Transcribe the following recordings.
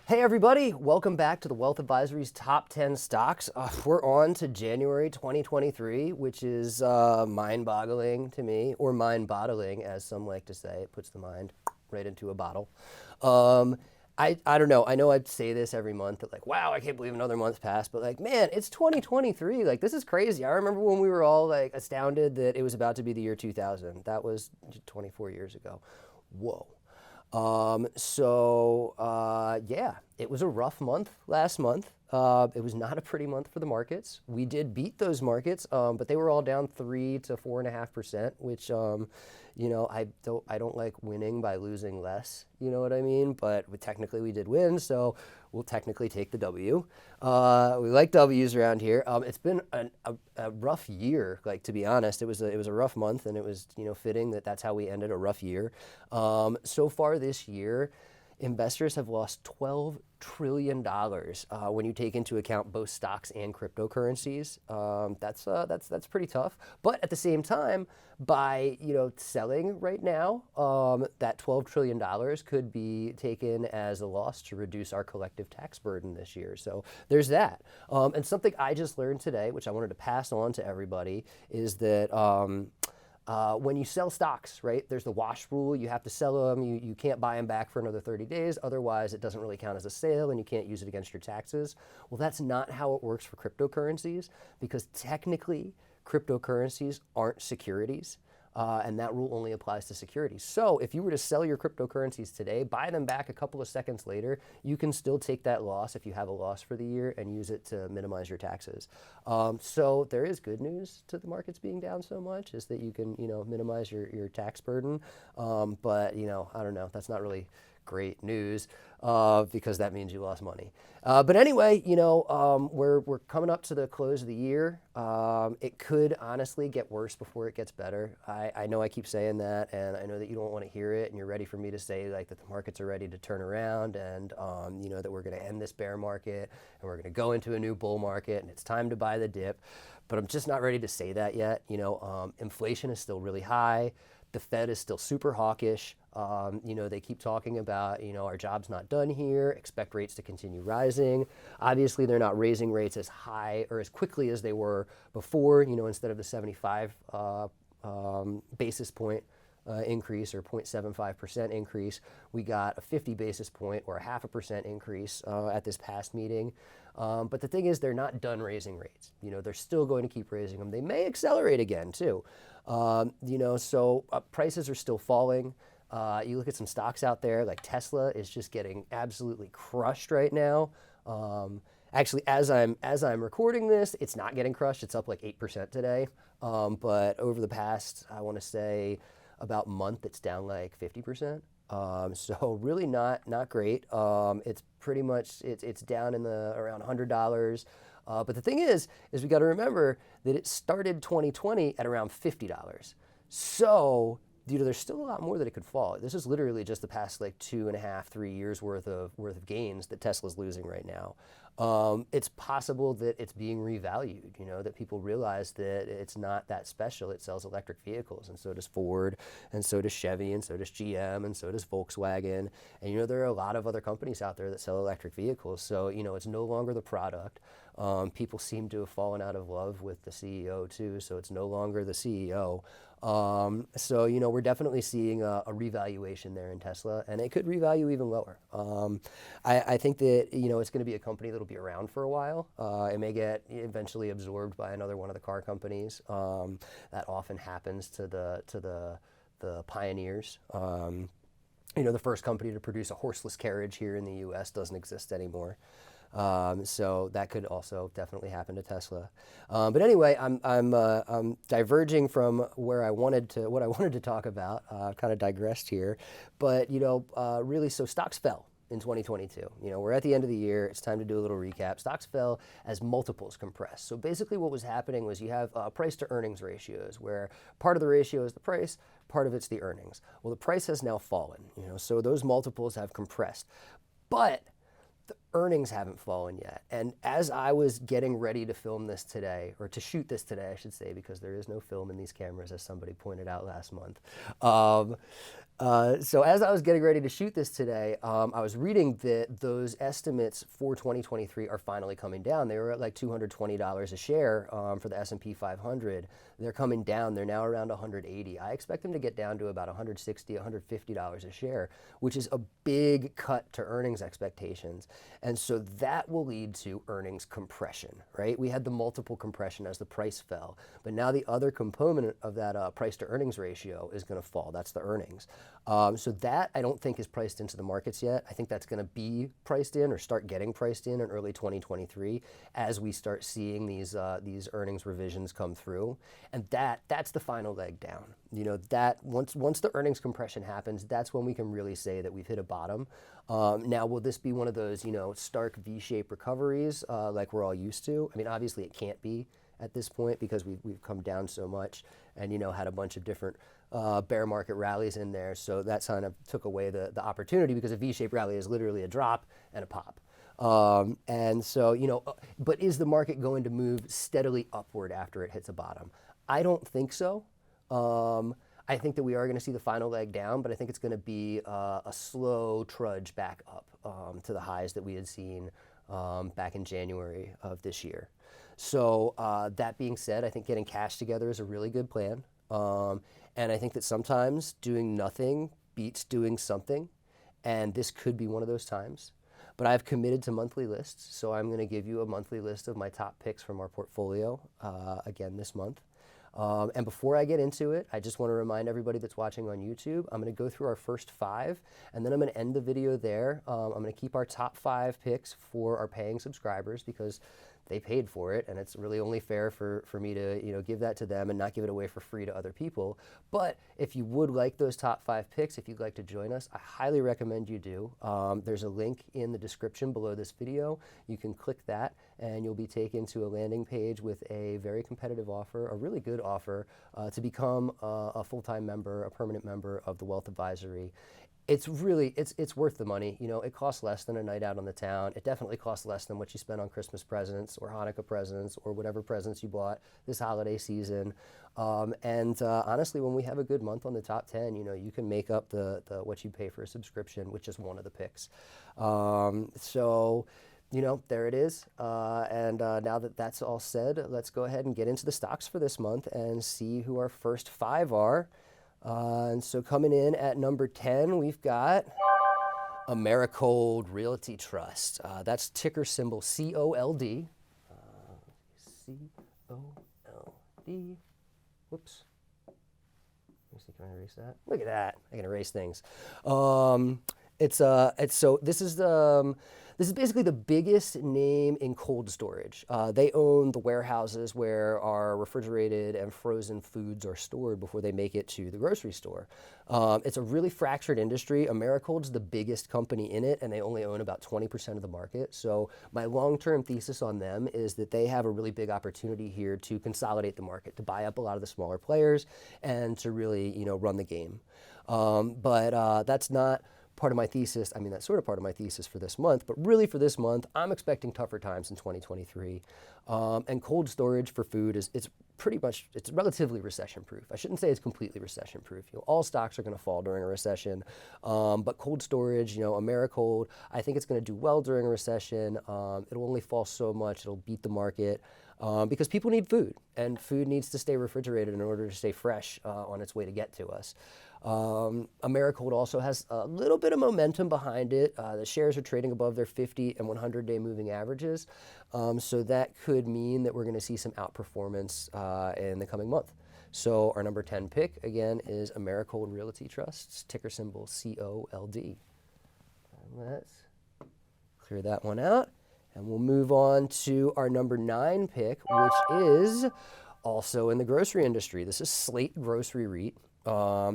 Hey everybody, welcome back to the Wealth Advisory's Top 10 Stocks. We're on to January 2023, which is mind-boggling to me, or mind-bottling as some like to say. It puts the mind right into a bottle. I don't know. I know I say this every month that like, wow, I can't believe another month passed, but like, man, it's 2023. Like, this is crazy. I remember when we were all like astounded that it was about to be the year 2000. That was 24 years ago. Whoa. Yeah, it was a rough month last month. It was not a pretty month for the markets. We did beat those markets, but they were all down 3 to 4.5%, which, I don't like winning by losing less. You know what I mean? But technically we did win, so we'll technically take the W. We like W's around here. It's been a rough year, like, to be honest. It was a rough month, and it was, fitting that that's how we ended a rough year. So far this year, investors have lost $12 trillion when you take into account both stocks and cryptocurrencies. That's pretty tough. But at the same time, by selling right now, that $12 trillion could be taken as a loss to reduce our collective tax burden this year. So there's that. And something I just learned today, which I wanted to pass on to everybody, is that when you sell stocks, right, there's the wash rule. You have to sell them. You can't buy them back for another 30 days. Otherwise, it doesn't really count as a sale, and you can't use it against your taxes. Well, that's not how it works for cryptocurrencies, because technically, cryptocurrencies aren't securities. And that rule only applies to securities. So if you were to sell your cryptocurrencies today, buy them back a couple of seconds later, you can still take that loss if you have a loss for the year and use it to minimize your taxes. So there is good news to the markets being down so much, is that you can minimize your tax burden. But I don't know, that's not really great news because that means you lost money. But anyway, we're coming up to the close of the year. It could honestly get worse before it gets better. I know I keep saying that, and I know that you don't want to hear it, and you're ready for me to say like that the markets are ready to turn around, and that we're going to end this bear market and we're going to go into a new bull market, and it's time to buy the dip. But I'm just not ready to say that yet. Inflation is still really high. The Fed is still super hawkish. They keep talking about, our job's not done here, expect rates to continue rising. Obviously, they're not raising rates as high or as quickly as they were before, instead of the 75 basis point increase or 0.75% increase, we got a 50 basis point or a 0.5% increase at this past meeting. But the thing is, they're not done raising rates. They're still going to keep raising them. They may accelerate again, too. So prices are still falling. You look at some stocks out there, like Tesla is just getting absolutely crushed right now. Actually, as I'm recording this, it's not getting crushed. It's up like 8% today. But over the past, I want to say, about month, it's down like 50%. So really not great. It's pretty much it's down in the around $100. But the thing is we got to remember that it started 2020 at around $50. So there's still a lot more that it could fall. This is literally just the past like 2.5, 3 years worth of gains that Tesla's losing right now. It's possible that it's being revalued, that people realize that it's not that special. It sells electric vehicles, and so does Ford, and so does Chevy, and so does GM, and so does Volkswagen. And, there are a lot of other companies out there that sell electric vehicles. So, it's no longer the product. People seem to have fallen out of love with the CEO too, so it's no longer the CEO. So, we're definitely seeing a revaluation there in Tesla, and it could revalue even lower. I think that, it's going to be a company that'll be around for a while. It may get eventually absorbed by another one of the car companies. That often happens to the pioneers. The first company to produce a horseless carriage here in the U.S. doesn't exist anymore. So that could also definitely happen to Tesla. But anyway, I'm diverging from what I wanted to talk about. Kind of digressed here, but really, so stocks fell in 2022. We're at the end of the year. It's time to do a little recap. Stocks fell as multiples compressed. So basically what was happening was you have price to earnings ratios, where part of the ratio is the price, part of it's the earnings. Well, the price has now fallen, so those multiples have compressed. But the earnings haven't fallen yet. And as I was getting ready to film this today, or to shoot this today, I should say, because there is no film in these cameras, as somebody pointed out last month, So as I was getting ready to shoot this today, I was reading that those estimates for 2023 are finally coming down. They were at like $220 a share for the S&P 500. They're coming down. They're now around 180. I expect them to get down to about 160, $150 a share, which is a big cut to earnings expectations. And so that will lead to earnings compression, right? We had the multiple compression as the price fell, but now the other component of that price to earnings ratio is going to fall. That's the earnings. So that I don't think is priced into the markets yet. I think that's going to be priced in or start getting priced in early 2023 as we start seeing these earnings revisions come through. And that's the final leg down. You know, that once the earnings compression happens, that's when we can really say that we've hit a bottom. Now, will this be one of those, you know, stark V-shaped recoveries like we're all used to? I mean, obviously it can't be at this point because we've come down so much and, you know, had a bunch of different bear market rallies in there. So that kind of took away the opportunity because a V-shaped rally is literally a drop and a pop. And so, you know, but is the market going to move steadily upward after it hits a bottom? I don't think so. I think that we are going to see the final leg down, but I think it's going to be a slow trudge back up to the highs that we had seen back in January of this year. So that being said, I think getting cash together is a really good plan. And I think that sometimes doing nothing beats doing something. And this could be one of those times. But I've committed to monthly lists. So I'm going to give you a monthly list of my top picks from our portfolio again this month. And before I get into it, I just want to remind everybody that's watching on YouTube, I'm going to go through our first 5, and then I'm going to end the video there. I'm going to keep our top 5 picks for our paying subscribers because they paid for it, and it's really only fair for me to, you know, give that to them and not give it away for free to other people. But if you would like those top 5 picks, if you'd like to join us, I highly recommend you do. There's a link in the description below this video. You can click that, and you'll be taken to a landing page with a very competitive offer, a really good offer to become a full-time member, a permanent member of the Wealth Advisory. It's really, it's worth the money. You know, it costs less than a night out on the town. It definitely costs less than what you spent on Christmas presents or Hanukkah presents or whatever presents you bought this holiday season. Honestly, when we have a good month on the top 10, you know, you can make up the what you pay for a subscription with just one of the picks. So, you know, there it is. Now that that's all said, let's go ahead and get into the stocks for this month and see who our first 5 are. And so coming in at number 10, we've got Americold Realty Trust. That's ticker symbol COLD. COLD. Whoops. Let me see, can I erase that? Look at that. I can erase things. This is basically the biggest name in cold storage. They own the warehouses where our refrigerated and frozen foods are stored before they make it to the grocery store. It's a really fractured industry. Americold's the biggest company in it, and they only own about 20% of the market. So my long-term thesis on them is that they have a really big opportunity here to consolidate the market, to buy up a lot of the smaller players, and to really, you know, run the game. But that's not part of my thesis. I mean, that's sort of part of my thesis for this month, but really for this month, I'm expecting tougher times in 2023. And cold storage for food it's relatively recession-proof. I shouldn't say it's completely recession-proof. You know, all stocks are going to fall during a recession, but cold storage, you know, Americold, I think it's going to do well during a recession. It'll only fall so much. It'll beat the market. Because people need food, and food needs to stay refrigerated in order to stay fresh on its way to get to us. Americold also has a little bit of momentum behind it. The shares are trading above their 50 and 100-day moving averages, so that could mean that we're going to see some outperformance in the coming month. So our number 10 pick, again, is Americold Realty Trust's ticker symbol COLD. And let's clear that one out. And we'll move on to our number 9 pick, which is also in the grocery industry. This is Slate Grocery REIT.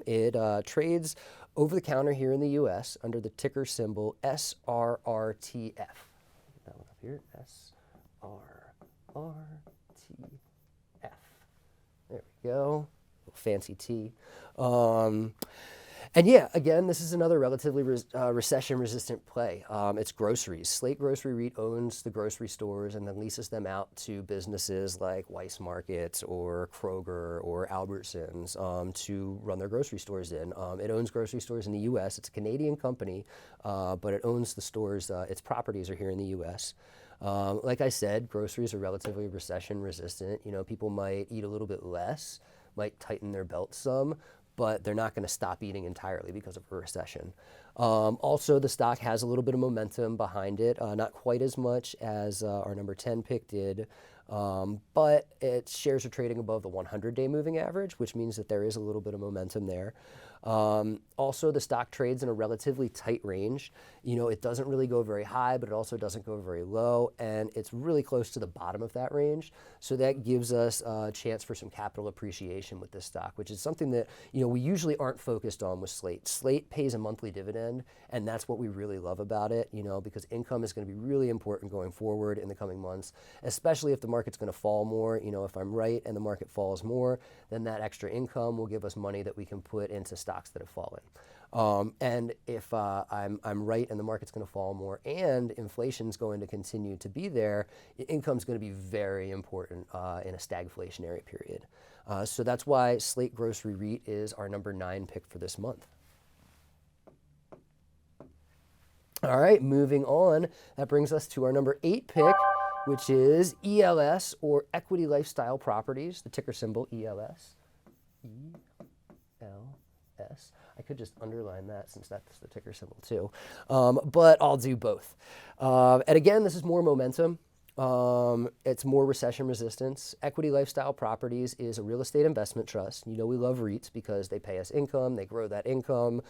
It trades over the counter here in the U.S. under the ticker symbol SRRTF. That one up here, SRRTF. There we go. Fancy T. And yeah, again, this is another relatively recession-resistant play. It's groceries. Slate Grocery REIT owns the grocery stores and then leases them out to businesses like Weis Markets or Kroger or Albertsons to run their grocery stores in. It owns grocery stores in the U.S. It's a Canadian company, but it owns the stores. Its properties are here in the U.S. Like I said, groceries are relatively recession-resistant. You know, people might eat a little bit less, might tighten their belt some, but they're not going to stop eating entirely because of a recession. Also, the stock has a little bit of momentum behind it, not quite as much as our number 10 pick did, but its shares are trading above the 100-day moving average, which means that there is a little bit of momentum there. Also, the stock trades in a relatively tight range. You know, it doesn't really go very high, but it also doesn't go very low, and it's really close to the bottom of that range. So that gives us a chance for some capital appreciation with this stock, which is something that, you know, we usually aren't focused on with Slate. Slate pays a monthly dividend, and that's what we really love about it, you know, because income is going to be really important going forward in the coming months, especially if the market's going to fall more. You know, if I'm right and the market falls more, then that extra income will give us money that we can put into stocks that have fallen. And if I'm right and the market's going to fall more and inflation's going to continue to be there, income's going to be very important in a stagflationary period. So that's why Slate Grocery REIT is our number 9 pick for this month. All right, moving on. That brings us to our number 8 pick, which is ELS, or Equity Lifestyle Properties, the ticker symbol ELS. ELS. I could just underline that since that's the ticker symbol too, but I'll do both. And again, this is more momentum. It's more recession resistance. Equity Lifestyle Properties is a real estate investment trust. You know, we love REITs because they pay us income, they grow that income,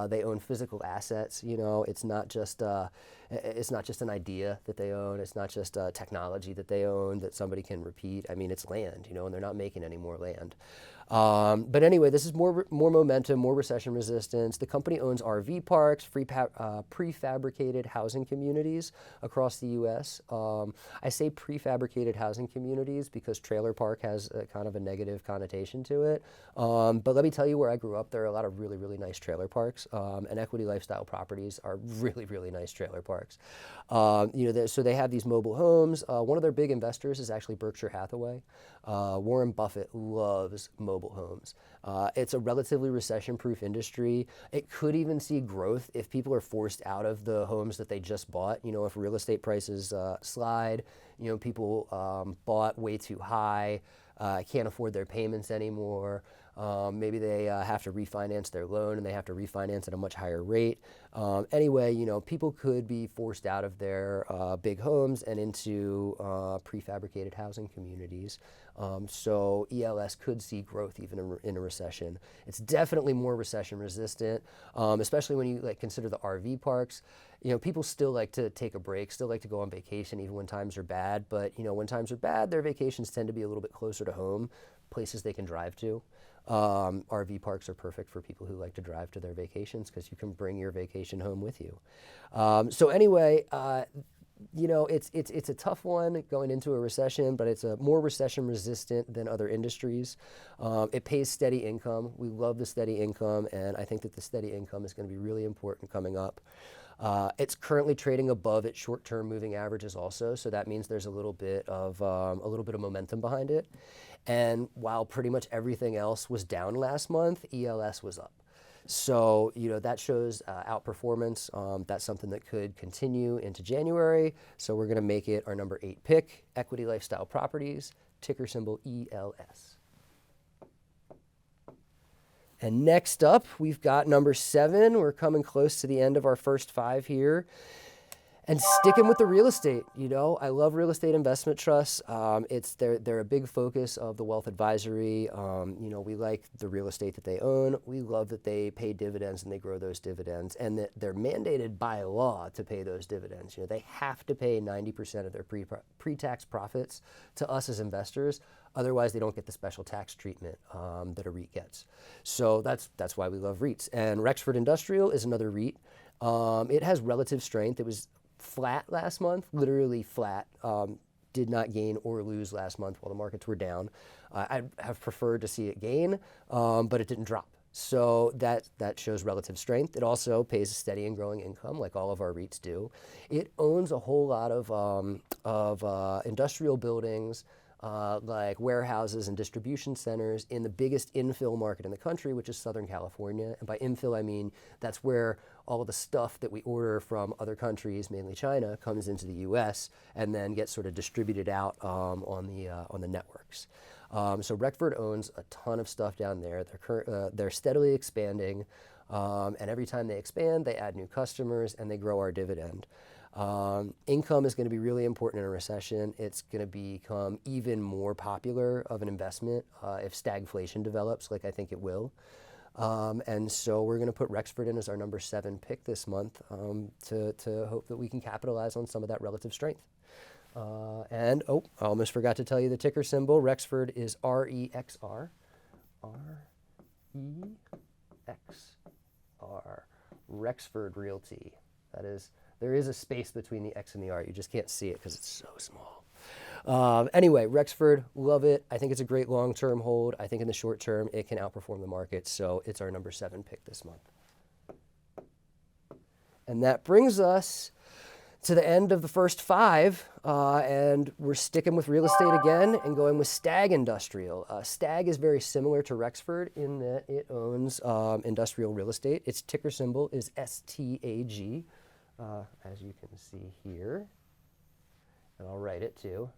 they own physical assets. You know, it's not just an idea that they own. It's not just technology that they own that somebody can repeat. I mean, it's land, you know, and they're not making any more land. But anyway, this is more momentum, more recession resistance. The company owns RV parks, prefabricated housing communities across the U.S. I say prefabricated housing communities because trailer park has kind of a negative connotation to it. But let me tell you, where I grew up, there are a lot of really, really nice trailer parks, and Equity Lifestyle Properties are really, really nice trailer parks. You know, so they have these mobile homes. One of their big investors is actually Berkshire Hathaway. Warren Buffett loves mobile homes. It's a relatively recession-proof industry. It could even see growth if people are forced out of the homes that they just bought. You know, if real estate prices slide, you know, people bought way too high, can't afford their payments anymore. Maybe they have to refinance their loan and they have to refinance at a much higher rate. Anyway, you know, people could be forced out of their big homes and into prefabricated housing communities. So ELS could see growth even in a recession. It's definitely more recession resistant, especially when you consider the RV parks. You know, people still like to take a break, still like to go on vacation even when times are bad. But, you know, when times are bad, their vacations tend to be a little bit closer to home, places they can drive to. RV parks are perfect for people who like to drive to their vacations because you can bring your vacation home with you. So anyway, you know, it's a tough one going into a recession, but it's a more recession resistant than other industries. It pays steady income. We love the steady income, and I think that the steady income is going to be really important coming up. It's currently trading above its short-term moving averages also, so that means there's a little bit of momentum behind it. And while pretty much everything else was down last month, ELS was up. So, you know, that shows outperformance. That's something that could continue into January. So we're going to make it our number 8 pick, Equity Lifestyle Properties, ticker symbol ELS. And next up, we've got number 7. We're coming close to the end of our first 5 here. And sticking with the real estate, you know, I love real estate investment trusts. They're a big focus of the wealth advisory. You know, we like the real estate that they own. We love that they pay dividends and they grow those dividends, and that they're mandated by law to pay those dividends. You know, they have to pay 90% of their pre-tax profits to us as investors. Otherwise, they don't get the special tax treatment that a REIT gets. So that's why we love REITs. And Rexford Industrial is another REIT. It has relative strength. It was flat last month, literally flat. Did not gain or lose last month while the markets were down. I'd have preferred to see it gain, but it didn't drop. So that shows relative strength. It also pays a steady and growing income, like all of our REITs do. It owns a whole lot of industrial buildings, like warehouses and distribution centers in the biggest infill market in the country, which is Southern California. And by infill, I mean that's where all of the stuff that we order from other countries, mainly China, comes into the U.S. and then gets sort of distributed out on the networks. So Rexford owns a ton of stuff down there. They're steadily expanding, and every time they expand, they add new customers and they grow our dividend. Income is going to be really important in a recession. It's going to become even more popular of an investment if stagflation develops, like I think it will. And so we're going to put Rexford in as our number 7 pick this month to hope that we can capitalize on some of that relative strength. I almost forgot to tell you the ticker symbol. Rexford is REXR. REXR. Rexford Realty. There is a space between the X and the R. You just can't see it because it's so small. Anyway, Rexford, love it. I think it's a great long-term hold. I think in the short term, it can outperform the market. So it's our number 7 pick this month. And that brings us to the end of the first 5, and we're sticking with real estate again and going with Stag Industrial. Stag is very similar to Rexford in that it owns industrial real estate. Its ticker symbol is STAG, as you can see here. And I'll write it too,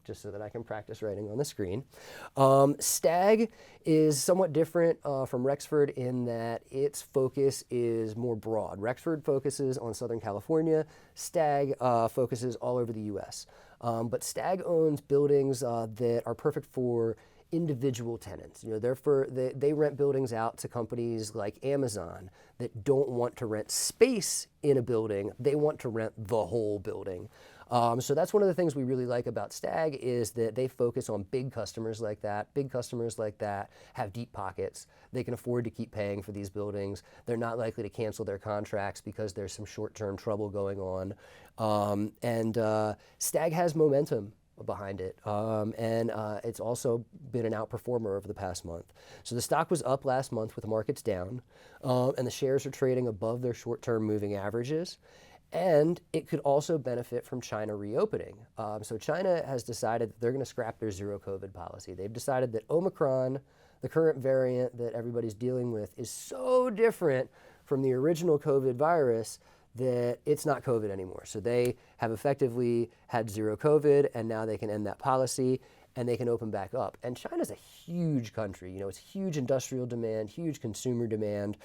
just so that I can practice writing on the screen. Stag is somewhat different from Rexford in that its focus is more broad. Rexford focuses on Southern California. Stag focuses all over the U.S. But Stag owns buildings that are perfect for individual tenants. You know, they rent buildings out to companies like Amazon that don't want to rent space in a building. They want to rent the whole building. So that's one of the things we really like about Stag is that they focus on big customers like that. Big customers like that have deep pockets. They can afford to keep paying for these buildings. They're not likely to cancel their contracts because there's some short-term trouble going on. Stag has momentum behind it. It's also been an outperformer over the past month. So the stock was up last month with the markets down, and the shares are trading above their short-term moving averages. And it could also benefit from China reopening. So China has decided that they're going to scrap their zero COVID policy. They've decided that Omicron, the current variant that everybody's dealing with, is so different from the original COVID virus that it's not COVID anymore. So they have effectively had zero COVID, and now they can end that policy and they can open back up. And China's a huge country. You know, it's huge industrial demand, huge consumer demand.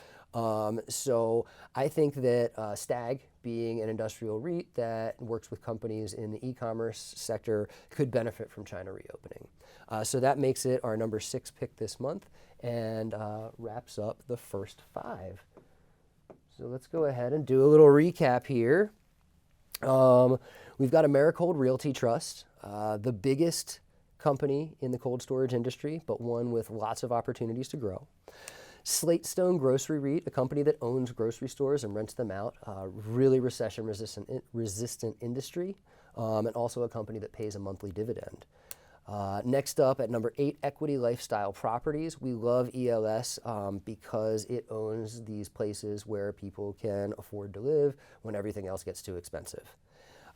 So I think that Stag, being an industrial REIT that works with companies in the e-commerce sector, could benefit from China reopening. So that makes it our number 6 pick this month and wraps up the first 5. So let's go ahead and do a little recap here. We've got Americold Realty Trust, the biggest company in the cold storage industry, but one with lots of opportunities to grow. Slate Stone Grocery REIT, a company that owns grocery stores and rents them out, really recession-resistant industry, and also a company that pays a monthly dividend. Next up at number 8, Equity Lifestyle Properties. We love ELS because it owns these places where people can afford to live when everything else gets too expensive.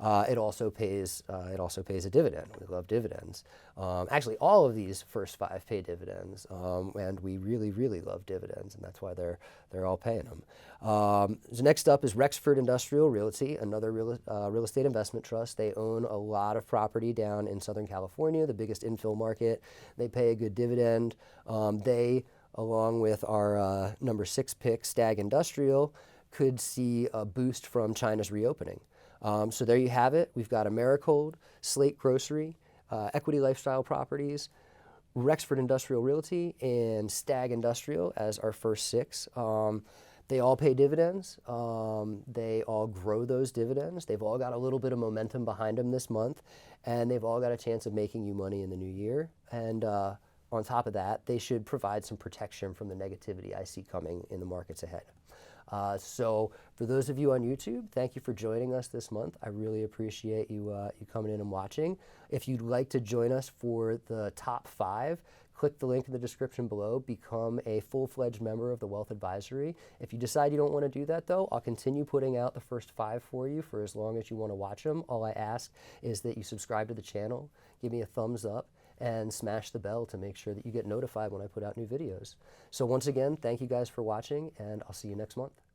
It also pays a dividend. We love dividends. Actually, all of these first 5 pay dividends, and we really, really love dividends, and that's why they're all paying them. So next up is Rexford Industrial Realty, another real estate investment trust. They own a lot of property down in Southern California, the biggest infill market. They pay a good dividend. They, along with our number 6 pick, Stag Industrial, could see a boost from China's reopening. So there you have it. We've got Americold, Slate Grocery, Equity Lifestyle Properties, Rexford Industrial Realty, and Stag Industrial as our first 6. They all pay dividends. They all grow those dividends. They've all got a little bit of momentum behind them this month, and they've all got a chance of making you money in the new year. And on top of that, they should provide some protection from the negativity I see coming in the markets ahead. So for those of you on YouTube, thank you for joining us this month. I really appreciate you coming in and watching. If you'd like to join us for the top 5, click the link in the description below, become a full-fledged member of the Wealth Advisory. If you decide you don't want to do that though, I'll continue putting out the first 5 for you for as long as you want to watch them. All I ask is that you subscribe to the channel, give me a thumbs up, and smash the bell to make sure that you get notified when I put out new videos. So once again, thank you guys for watching, and I'll see you next month.